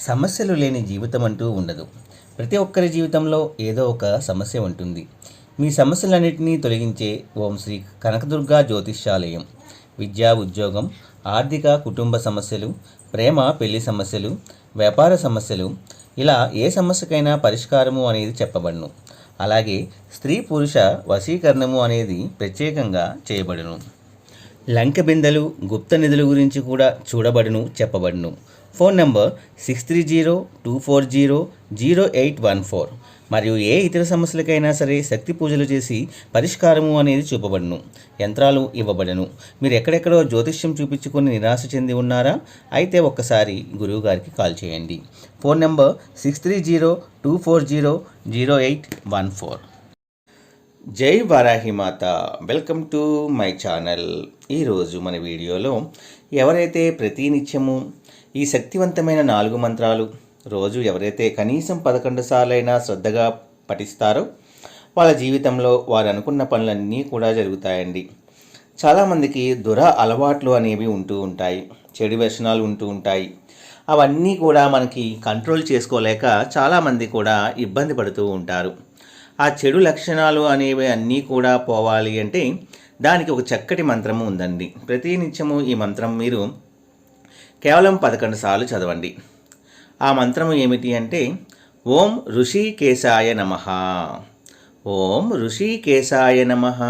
సమస్యలు లేని జీవితం అంటూ ఉండదు. ప్రతి ఒక్కరి జీవితంలో ఏదో ఒక సమస్య ఉంటుంది. మీ సమస్యలన్నింటినీ తొలగించే ఓం శ్రీ కనకదుర్గా జ్యోతిష్యాలయం. విద్యా, ఉద్యోగం, ఆర్థిక, కుటుంబ సమస్యలు, ప్రేమ, పెళ్లి సమస్యలు, వ్యాపార సమస్యలు, ఇలా ఏ సమస్యకైనా పరిష్కారము అనేది చెప్పబడును. అలాగే స్త్రీ పురుష వశీకరణము అనేది ప్రత్యేకంగా చేయబడును. లంక బిందెలు, గుప్త నిధుల గురించి కూడా చూడబడును, చెప్పబడును. Phone number 6302400814. మరియు ఏ ఇతర సమస్యలకైనా సరే శక్తి పూజలు చేసి పరిష్కారము అనేది చూపబడును. యంత్రాలు ఇవ్వబడను. మీరు ఎక్కడెక్కడో జ్యోతిష్యం చూపించుకొని నిరాశ చెంది ఉన్నారా? అయితే ఒక్కసారి గురువు గారికి కాల్ చేయండి. Phone number 6302400814. జై Varahi Mata. Welcome to my channel. ఈరోజు మన వీడియోలో ఎవరైతే ప్రతినిత్యము ఈ శక్తివంతమైన 4 మంత్రాలు రోజు ఎవరైతే కనీసం 11 సార్లైనా శ్రద్ధగా పఠిస్తారో వాళ్ళ జీవితంలో వారు అనుకున్న పనులన్నీ కూడా జరుగుతాయండి. చాలామందికి అలవాట్లు అనేవి ఉంటూ ఉంటాయి, చెడు వ్యసనాలు ఉంటూ ఉంటాయి. అవన్నీ కూడా మనకి కంట్రోల్ చేసుకోలేక చాలామంది కూడా ఇబ్బంది పడుతూ ఉంటారు. ఆ చెడు లక్షణాలు అనేవి అన్నీ కూడా పోవాలి అంటే దానికి ఒక చక్కటి మంత్రము ఉందండి. ప్రతినిత్యము ఈ మంత్రం మీరు కేవలం 11 సార్లు చదవండి. ఆ మంత్రము ఏమిటి అంటే ఓం ఋషికేశాయ నమః, ఓం ఋషికేశాయ నమః,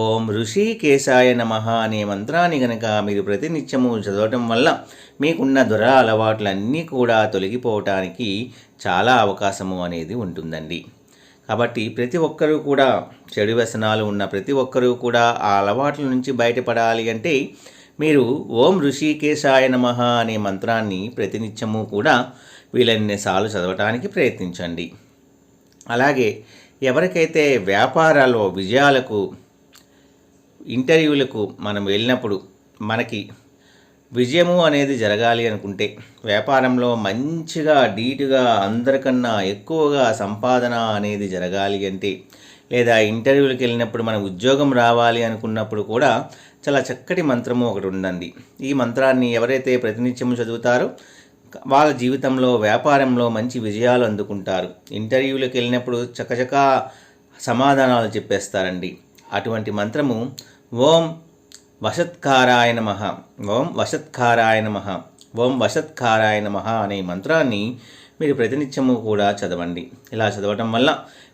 ఓం ఋషికేశాయ నమః అనే మంత్రాన్ని గనక మీరు ప్రతినిత్యము చదవటం వల్ల మీకున్న అలవాట్లన్నీ కూడా తొలగిపోవటానికి చాలా అవకాశము అనేది ఉంటుందండి. కాబట్టి ప్రతి ఒక్కరూ కూడా చెడు వ్యసనాలు ఉన్న ప్రతి ఒక్కరూ కూడా ఆ అలవాట్ల నుంచి బయటపడాలి అంటే మీరు ఓం ఋషికేశాయ నమః అనే మంత్రాన్ని ప్రతినిత్యము కూడా వీలైన సార్లు చదవటానికి ప్రయత్నించండి. అలాగే ఎవరికైతే వ్యాపారాల్లో విజయాలకు, ఇంటర్వ్యూలకు మనం వెళ్ళినప్పుడు మనకి విజయము అనేది జరగాలి అనుకుంటే, వ్యాపారంలో మంచిగా ధీటుగా అందరికన్నా ఎక్కువగా సంపాదన అనేది జరగాలి అంటే, లేదా ఇంటర్వ్యూలకు వెళ్ళినప్పుడు మన ఉద్యోగం రావాలి అనుకున్నప్పుడు కూడా చాలా చక్కటి మంత్రము ఒకటి ఉందండి. ఈ మంత్రాన్ని ఎవరైతే ప్రతినిత్యము చదువుతారో వాళ్ళ జీవితంలో వ్యాపారంలో మంచి విజయాలు అందుకుంటారు. ఇంటర్వ్యూలకు వెళ్ళినప్పుడు చకచకా సమాధానాలు చెప్పేస్తారండి. అటువంటి మంత్రము ఓం వషత్కారాయ నమః, ఓం వషత్కారాయ నమః, ఓం వషత్కారాయ నమః అనే మంత్రాన్ని మీరు ప్రతినిత్యము కూడా చదవండి. ఇలా చదవటం వల్ల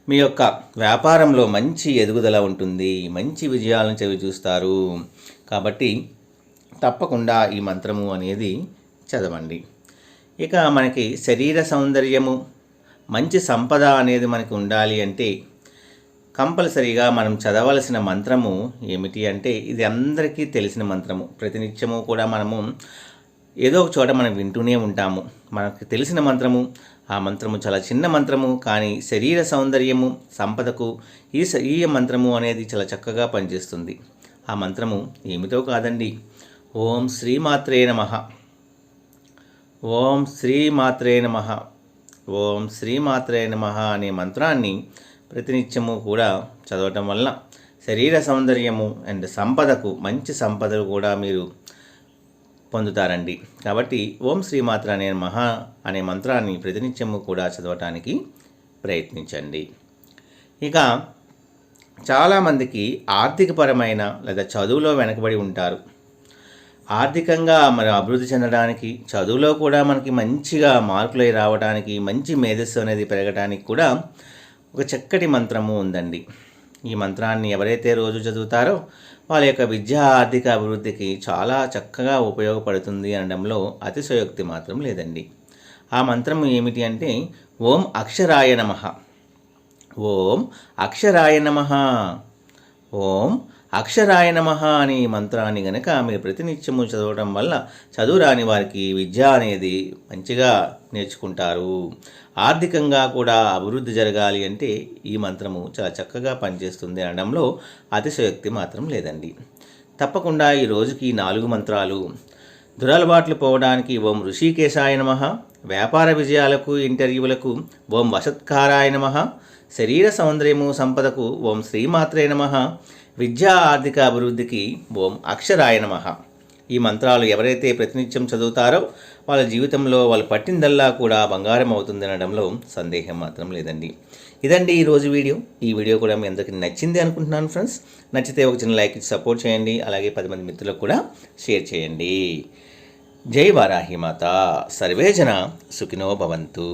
మీ యొక్క వ్యాపారంలో మంచి ఎదుగుదల ఉంటుంది, మంచి విజయాలను చవి చూస్తారు. కాబట్టి తప్పకుండా ఈ మంత్రము అనేది చదవండి. ఇక మనకి శరీర సౌందర్యము, మంచి సంపద అనేది మనకి ఉండాలి అంటే కంపల్సరీగా మనం చదవలసిన మంత్రము ఏమిటి అంటే, ఇది అందరికీ తెలిసిన మంత్రము. ప్రతినిత్యము కూడా మనము ఏదో ఒక చోట మనం వింటూనే ఉంటాము. మనకు తెలిసిన మంత్రము. ఆ మంత్రము చాలా చిన్న మంత్రము, కానీ శరీర సౌందర్యము, సంపదకు ఈ మంత్రము అనేది చాలా చక్కగా పనిచేస్తుంది. ఆ మంత్రము ఏమిటో కాదండి, ఓం శ్రీమాత్రే నమః, ఓం శ్రీమాత్రే నమః, ఓం శ్రీమాత్రే నమః అనే మంత్రాన్ని ప్రతినిత్యము కూడా చదవటం వల్ల శరీర సౌందర్యము అండ్ సంపదకు, మంచి సంపదలు కూడా మీరు పొందుతారండి. కాబట్టి ఓం శ్రీమాత్ర అనే మహా అనే మంత్రాన్ని ప్రతినిత్యము కూడా చదవటానికి ప్రయత్నించండి. ఇక చాలామందికి ఆర్థికపరమైన లేదా చదువులో వెనకబడి ఉంటారు. ఆర్థికంగా మరి అభివృద్ధి చెందడానికి, చదువులో కూడా మనకి మంచిగా మార్కులు రావడానికి, మంచి మేధస్సు అనేది పెరగడానికి కూడా ఒక చక్కటి మంత్రము ఉందండి. ఈ మంత్రాన్ని ఎవరైతే రోజు చదువుతారో వాళ్ళ యొక్క విద్యా ఆర్థిక అభివృద్ధికి చాలా చక్కగా ఉపయోగపడుతుంది అనడంలో అతిశయోక్తి మాత్రం లేదండి. ఆ మంత్రము ఏమిటి అంటే ఓం అక్షరాయ నమః, ఓం అక్షరాయ నమః, ఓం అక్షరాయ నమః అనే మంత్రాన్ని గనక మీరు ప్రతినిత్యము చదవడం వల్ల చదువు రాని వారికి విద్య అనేది మంచిగా నేర్చుకుంటారు. ఆర్థికంగా కూడా అభివృద్ధి జరగాలి అంటే ఈ మంత్రము చాలా చక్కగా పనిచేస్తుంది అనడంలో అతిశయోక్తి మాత్రం లేదండి. తప్పకుండా ఈ రోజుకి 4 మంత్రాలు దురలవాట్లు పోవడానికి ఓం ఋషికేశాయ నమః, వ్యాపార విజయాలకు, ఇంటర్వ్యూలకు ఓం వషత్కారాయ నమః, శరీర సౌందర్యము, సంపదకు ఓం శ్రీమాత్రే నమః, విద్యా ఆర్థిక అభివృద్ధికి ఓం అక్షరాయ నమః. ఈ మంత్రాలు ఎవరైతే ప్రతినిత్యం చదువుతారో వాళ్ళ జీవితంలో వాళ్ళు పట్టిందల్లా కూడా బంగారం అవుతుంది అనడంలో సందేహం మాత్రం లేదండి. ఇదండి ఈరోజు వీడియో. ఈ వీడియో కూడా మీ అందరికీ నచ్చింది అనుకుంటున్నాను ఫ్రెండ్స్. నచ్చితే ఒక చిన్న లైక్ ఇచ్చి సపోర్ట్ చేయండి. అలాగే 10 మంది మిత్రులకు కూడా షేర్ చేయండి. జై వారాహి మాత. సర్వే జన సుఖినో భవంతు.